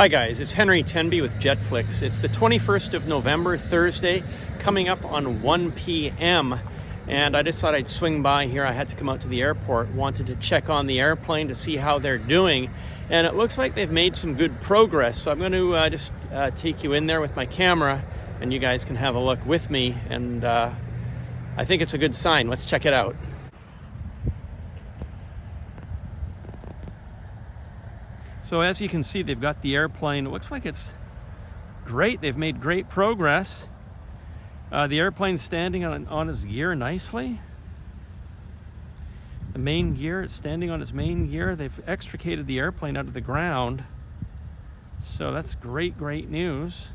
Hi guys, it's Henry Tenby with JetFlix. It's the 21st of November, Thursday, coming up on 1 p.m. And I just thought I'd swing by here. I had to come out to the airport, wanted to check on the airplane to see how they're doing. And it looks like they've made some good progress. So I'm going to just take you in there with my camera and you guys can have a look with me. And I think it's a good sign. Let's check it out. So as you can see, they've got the airplane. It looks like it's great. They've made great progress. The airplane's standing on its gear nicely. The main gear, it's standing on its main gear. They've extricated the airplane out of the ground. So that's great news.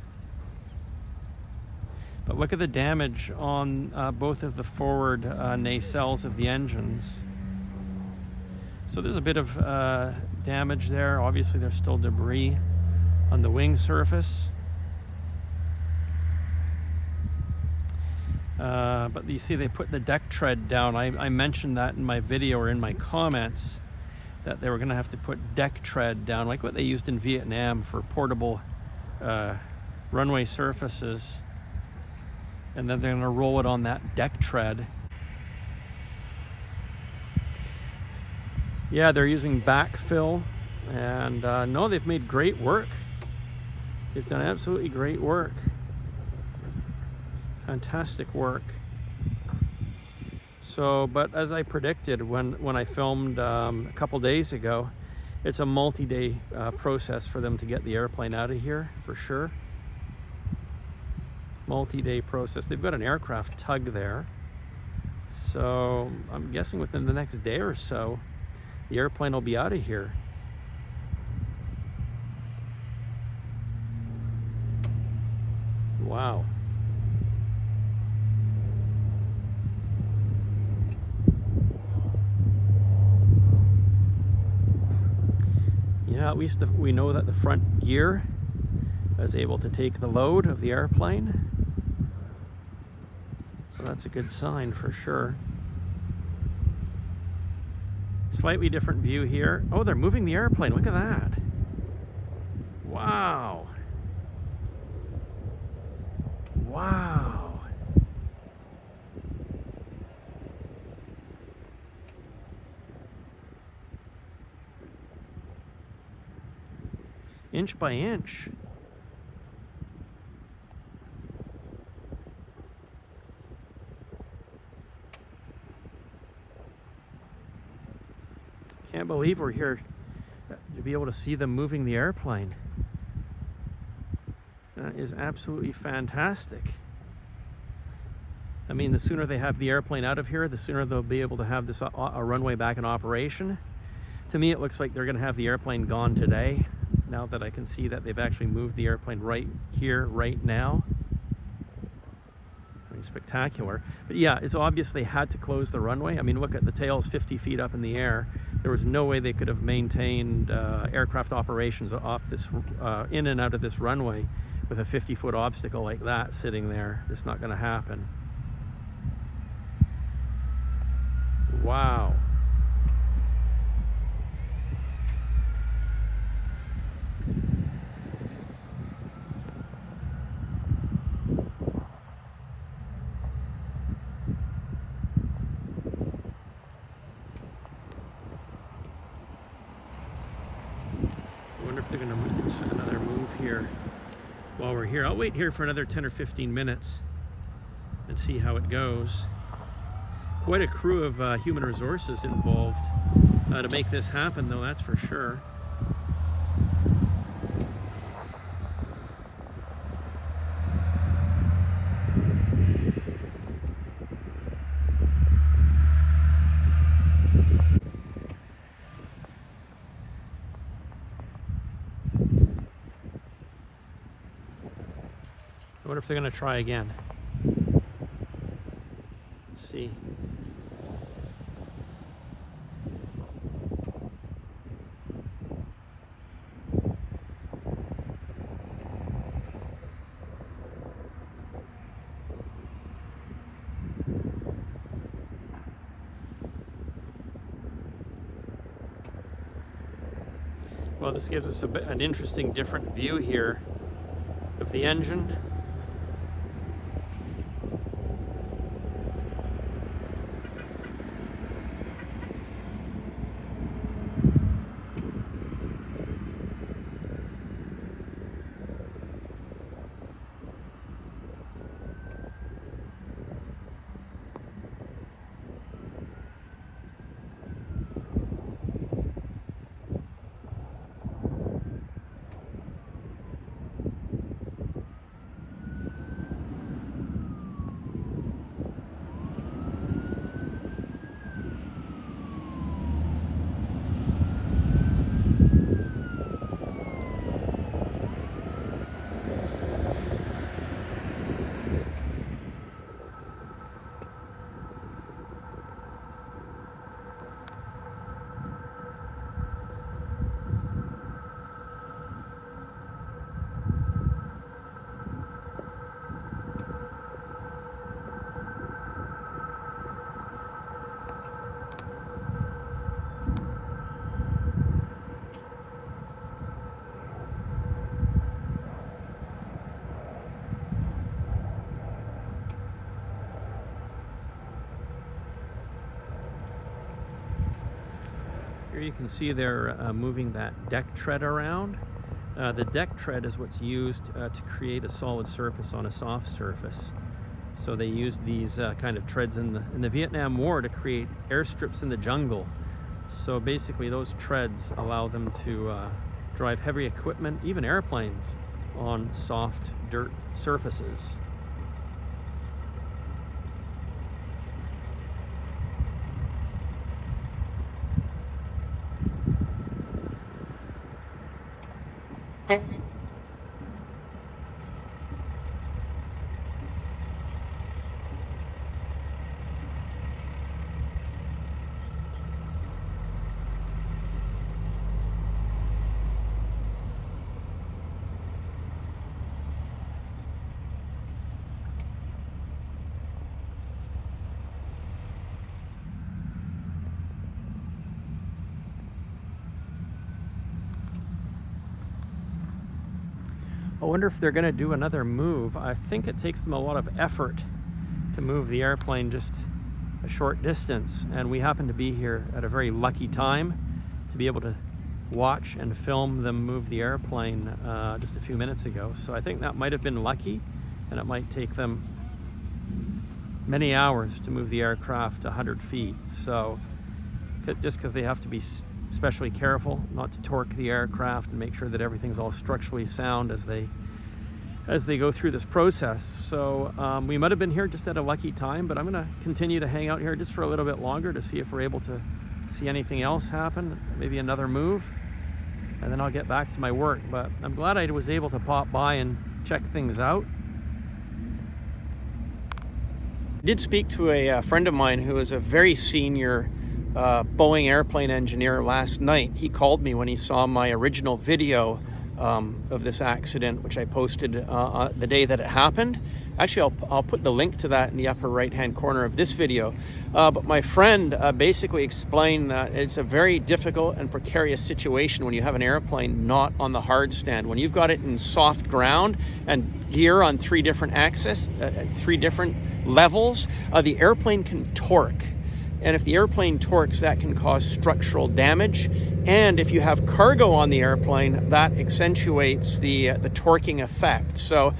But look at the damage on both of the forward nacelles of the engines. So there's a bit of damage there. Obviously there's still debris on the wing surface. But you see they put the deck tread down. I mentioned that in my video or in my comments that they were going to have to put deck tread down like what they used in Vietnam for portable runway surfaces. And then they're going to roll it on that deck tread. Yeah, they're using backfill, and no, they've made great work. They've done absolutely great work. Fantastic work. So, but as I predicted when I filmed a couple days ago, it's a multi-day process for them to get the airplane out of here, for sure. Multi-day process. They've got an aircraft tug there. So, I'm guessing within the next day or so, the airplane will be out of here. Wow. Yeah, at least we know that the front gear is able to take the load of the airplane. So that's a good sign for sure. Slightly different view here. Oh, they're moving the airplane. Look at that. Wow. Wow. Inch by inch. Can't believe we're here to be able to see them moving the airplane. That is absolutely fantastic. I mean, the sooner they have the airplane out of here, the sooner they'll be able to have this a runway back in operation. To me, it looks like they're going to have the airplane gone today, now that I can see that they've actually moved the airplane right here, right now. I mean, spectacular. But yeah, it's obvious they had to close the runway. I mean, look at the tail's 50 feet up in the air. There was no way they could have maintained aircraft operations off this, in and out of this runway with a 50-foot obstacle like that sitting there. It's not going to happen. Wow. I wonder if they're going to do another move here while we're here. I'll wait here for another 10 or 15 minutes and see how it goes. Quite a crew of human resources involved to make this happen, though, that's for sure. I wonder if they're going to try again. Let's see. Well, this gives us an interesting different view here of the engine. Here you can see they're moving that deck tread around. The deck tread is what's used to create a solid surface on a soft surface. So they used these kind of treads in the Vietnam War to create airstrips in the jungle. So basically those treads allow them to drive heavy equipment, even airplanes, on soft dirt surfaces. I wonder if they're going to do another move. I think it takes them a lot of effort to move the airplane just a short distance, and we happen to be here at a very lucky time to be able to watch and film them move the airplane just a few minutes ago. So I think that might have been lucky, and it might take them many hours to move the aircraft 100 feet. So just because they have to be especially careful not to torque the aircraft and make sure that everything's all structurally sound as they go through this process. So we might have been here just at a lucky time, but I'm going to continue to hang out here just for a little bit longer to see if we're able to see anything else happen, maybe another move, and then I'll get back to my work. But I'm glad I was able to pop by and check things out. I did speak to a friend of mine who is a very senior Boeing airplane engineer last night. He called me when he saw my original video of this accident, which I posted the day that it happened. Actually, I'll put the link to that in the upper right hand corner of this video. But my friend basically explained that it's a very difficult and precarious situation when you have an airplane not on the hard stand. When you've got it in soft ground and gear on three different axes, three different levels, the airplane can torque. And if the airplane torques, that can cause structural damage. And if you have cargo on the airplane, that accentuates the torquing effect. So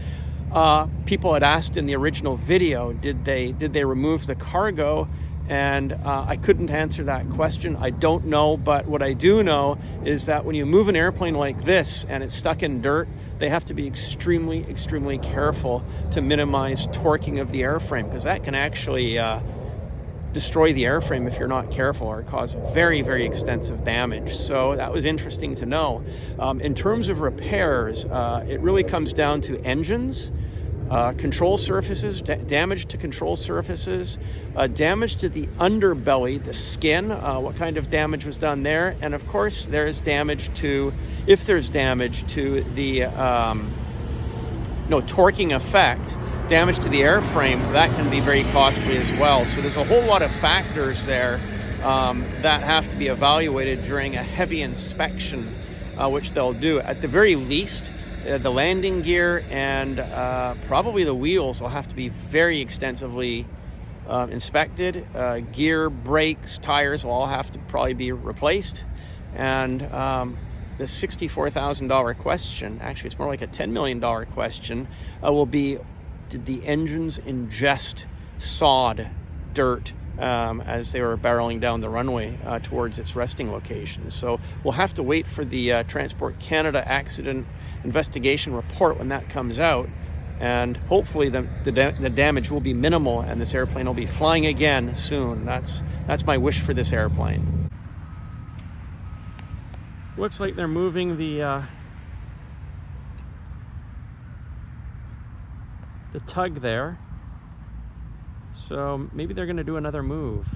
people had asked in the original video, did they remove the cargo? And I couldn't answer that question. I don't know, but what I do know is that when you move an airplane like this and it's stuck in dirt, they have to be extremely, extremely careful to minimize torquing of the airframe, because that can actually destroy the airframe if you're not careful, or cause very, very extensive damage. So that was interesting to know. In terms of repairs, it really comes down to engines, control surfaces, damage to control surfaces, damage to the underbelly, the skin, what kind of damage was done there, and of course there's damage to, if there's damage to the torquing effect, damage to the airframe, that can be very costly as well. So there's a whole lot of factors there that have to be evaluated during a heavy inspection which they'll do. At the very least, the landing gear and probably the wheels will have to be very extensively inspected. Gear, brakes, tires will all have to probably be replaced. And the $64,000 question, actually it's more like a $10 million question, will be, did the engines ingest sod, dirt, as they were barreling down the runway towards its resting location? So we'll have to wait for the Transport Canada accident investigation report when that comes out, and hopefully the damage will be minimal and this airplane will be flying again soon. That's my wish for this airplane. Looks like they're moving the tug there. So maybe they're going to do another move.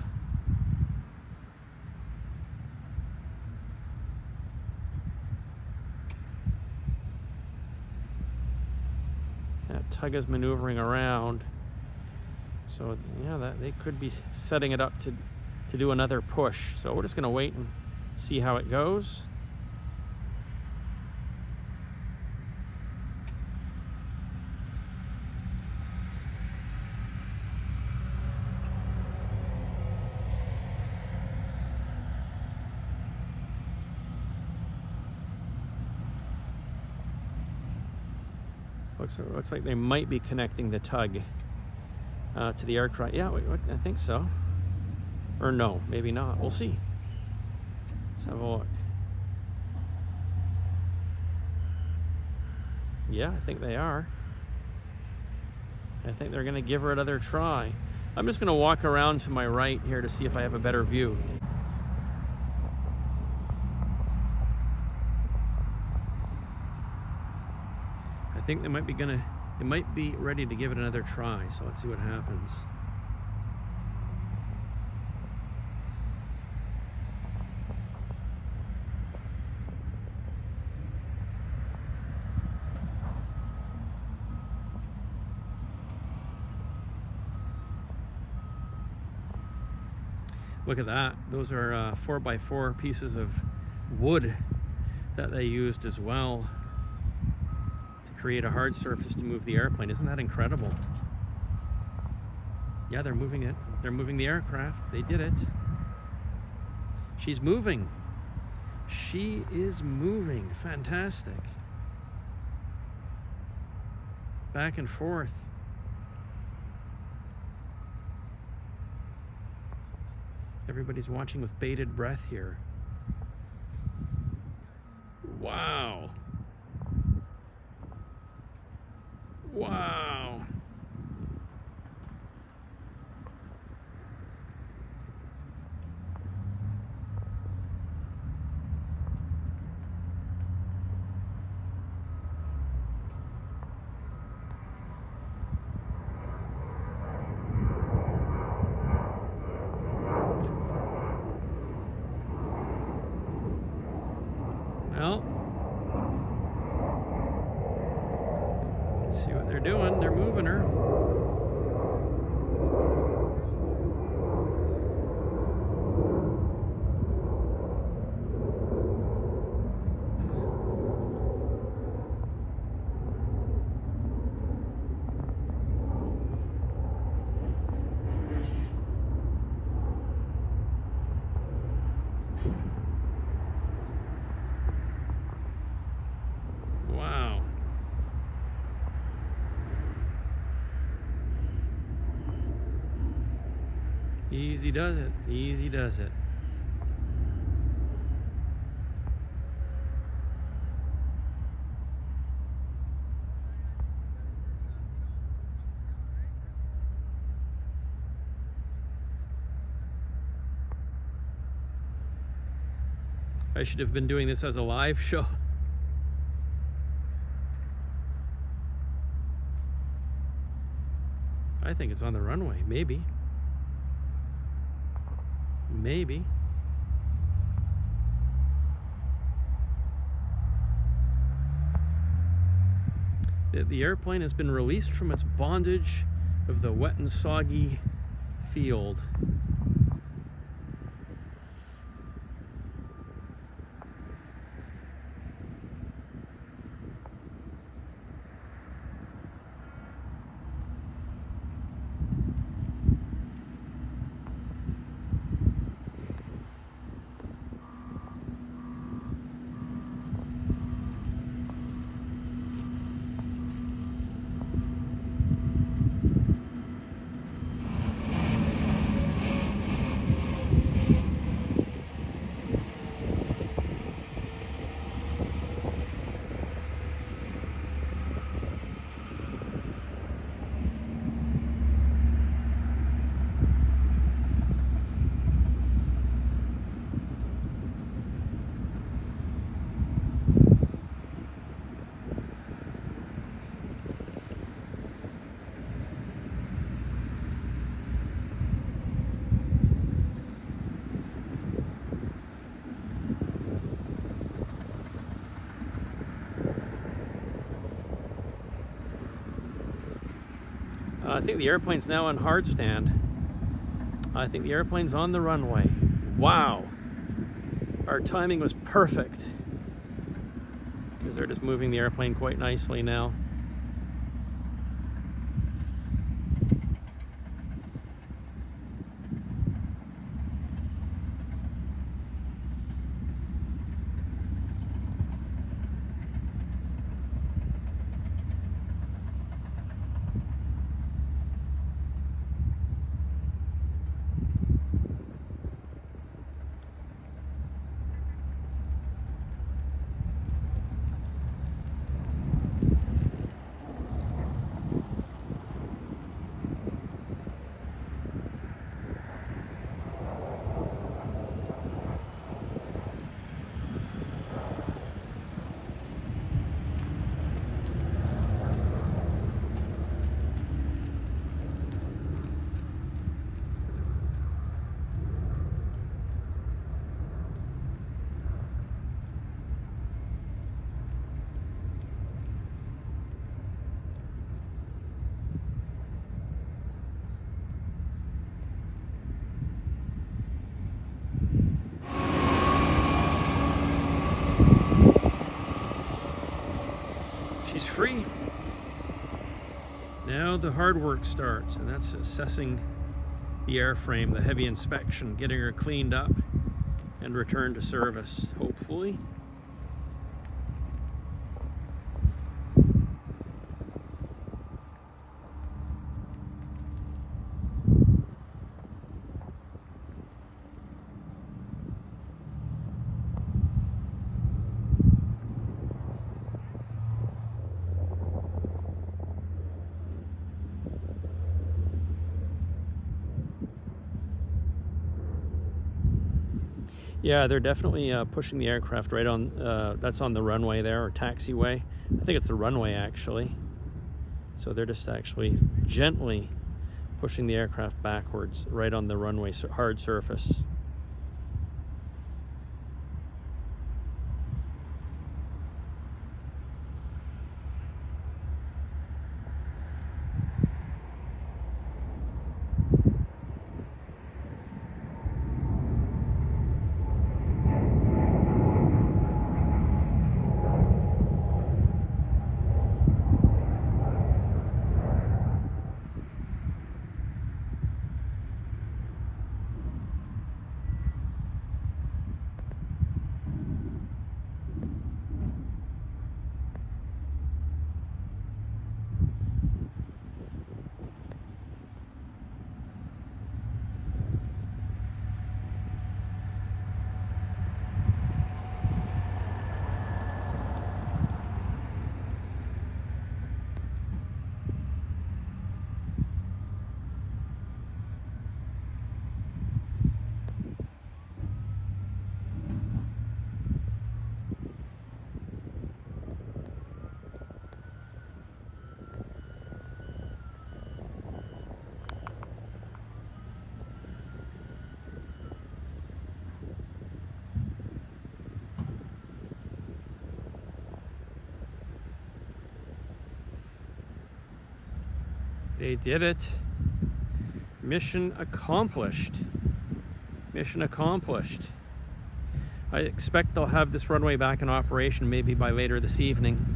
That tug is maneuvering around. So yeah, they could be setting it up to do another push. So we're just going to wait and see how it goes. Looks like they might be connecting the tug to the aircraft. Yeah, I think so. Or no, maybe not. We'll see. Let's have a look. Yeah, I think they are. I think they're going to give her another try. I'm just going to walk around to my right here to see if I have a better view. I think they might be ready to give it another try, so let's see what happens. Look at that. Those are 4x4 pieces of wood that they used as well to create a hard surface to move the airplane. Isn't that incredible? Yeah, they're moving it. They're moving the aircraft. They did it. She's moving. She is moving. Fantastic. Back and forth. Everybody's watching with bated breath here. Wow. Wow. Well, see what they're doing. They're moving her. Wow. Easy does it. Easy does it. I should have been doing this as a live show. I think it's on the runway, maybe. Maybe. The airplane has been released from its bondage of the wet and soggy field. I think the airplane's now on hard stand. I think the airplane's on the runway. Wow. Our timing was perfect, because they're just moving the airplane quite nicely now. Free. Now the hard work starts, and that's assessing the airframe, the heavy inspection, getting her cleaned up and returned to service, hopefully. Yeah, they're definitely pushing the aircraft right on, that's on the runway there, or taxiway. I think it's the runway, actually. So they're just actually gently pushing the aircraft backwards right on the runway, hard surface. They did it. Mission accomplished. Mission accomplished. I expect they'll have this runway back in operation maybe by later this evening.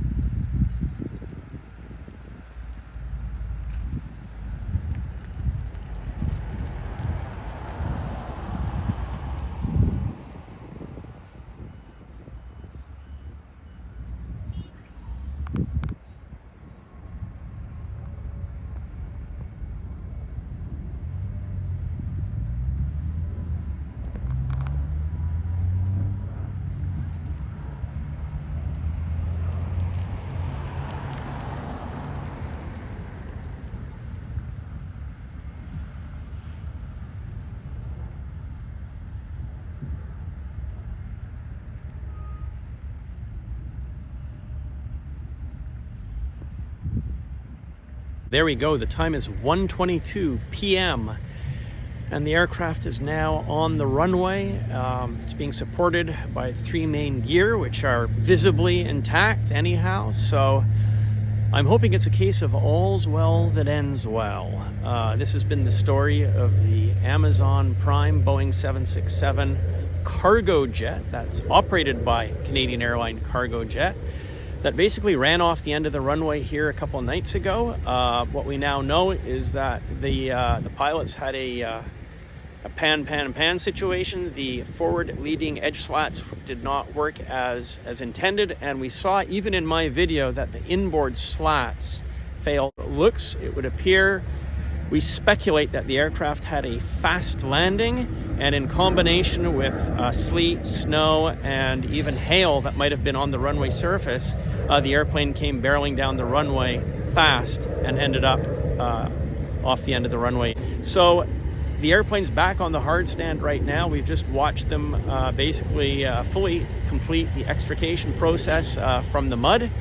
There we go, the time is 1:22 p.m. and the aircraft is now on the runway. It's being supported by its three main gear, which are visibly intact anyhow, so I'm hoping it's a case of all's well that ends well. This has been the story of the Amazon Prime Boeing 767 cargo jet that's operated by Canadian Airline Cargo Jet that basically ran off the end of the runway here a couple of nights ago. What we now know is that the pilots had a pan situation. The forward leading edge slats did not work as intended, and we saw even in my video that the inboard slats failed. It would appear, we speculate that the aircraft had a fast landing, and in combination with sleet, snow, and even hail that might have been on the runway surface, the airplane came barreling down the runway fast and ended up off the end of the runway. So the airplane's back on the hard stand right now. We've just watched them basically fully complete the extrication process from the mud,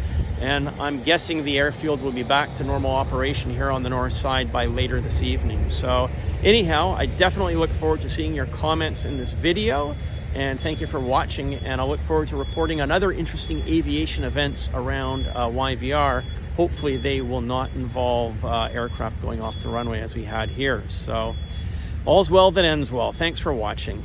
and I'm guessing the airfield will be back to normal operation here on the north side by later this evening. So anyhow, I definitely look forward to seeing your comments in this video, and thank you for watching, and I'll look forward to reporting on other interesting aviation events around YVR. Hopefully they will not involve aircraft going off the runway as we had here. So all's well that ends well. Thanks for watching.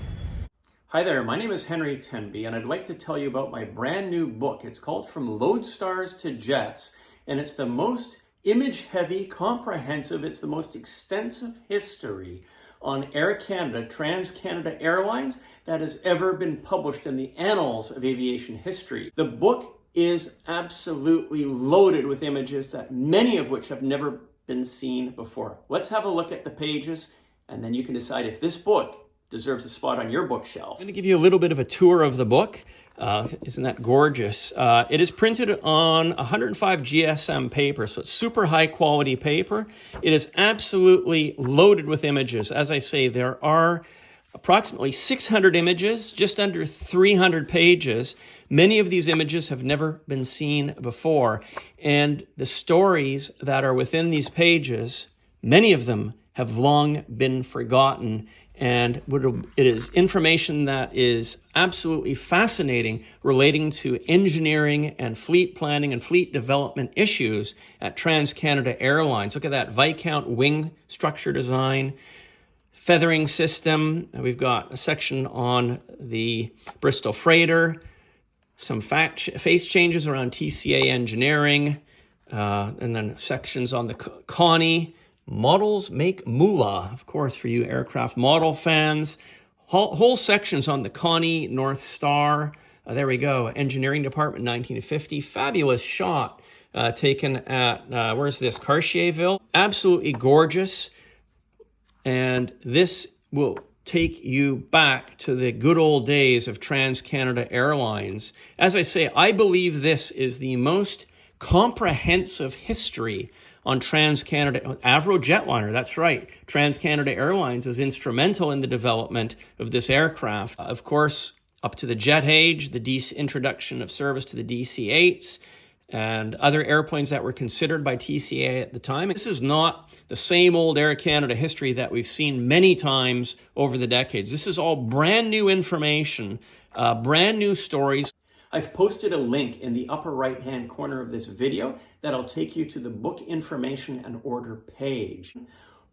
Hi there, my name is Henry Tenby, and I'd like to tell you about my brand new book. It's called From Lodestars to Jets, and it's the most image-heavy, comprehensive, it's the most extensive history on Air Canada, Trans-Canada Airlines that has ever been published in the annals of aviation history. The book is absolutely loaded with images that many of which have never been seen before. Let's have a look at the pages, and then you can decide if this book deserves a spot on your bookshelf. I'm going to give you a little bit of a tour of the book. Isn't that gorgeous? It is printed on 105 GSM paper, so it's super high quality paper. It is absolutely loaded with images. As I say, there are approximately 600 images, just under 300 pages. Many of these images have never been seen before, and the stories that are within these pages, many of them have long been forgotten, and it is information that is absolutely fascinating relating to engineering and fleet planning and fleet development issues at Trans-Canada Airlines. Look at that Viscount wing structure design, feathering system. We've got a section on the Bristol Freighter, some face changes around TCA engineering, and then sections on the Connie. Models make moolah, of course, for you aircraft model fans. Whole sections on the Connie North Star. There we go. Engineering Department, 1950. Fabulous shot taken at, where's this? Cartierville. Absolutely gorgeous. And this will take you back to the good old days of Trans-Canada Airlines. As I say, I believe this is the most comprehensive history on Trans-Canada, Avro jetliner, that's right. Trans-Canada Airlines is instrumental in the development of this aircraft. Of course, up to the jet age, the introduction of service to the DC-8s, and other airplanes that were considered by TCA at the time. This is not the same old Air Canada history that we've seen many times over the decades. This is all brand new information, brand new stories. I've posted a link in the upper right-hand corner of this video that'll take you to the book information and order page.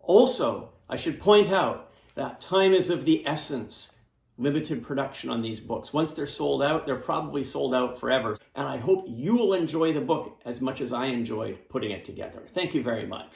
Also, I should point out that time is of the essence. Limited production on these books. Once they're sold out, they're probably sold out forever. And I hope you will enjoy the book as much as I enjoyed putting it together. Thank you very much.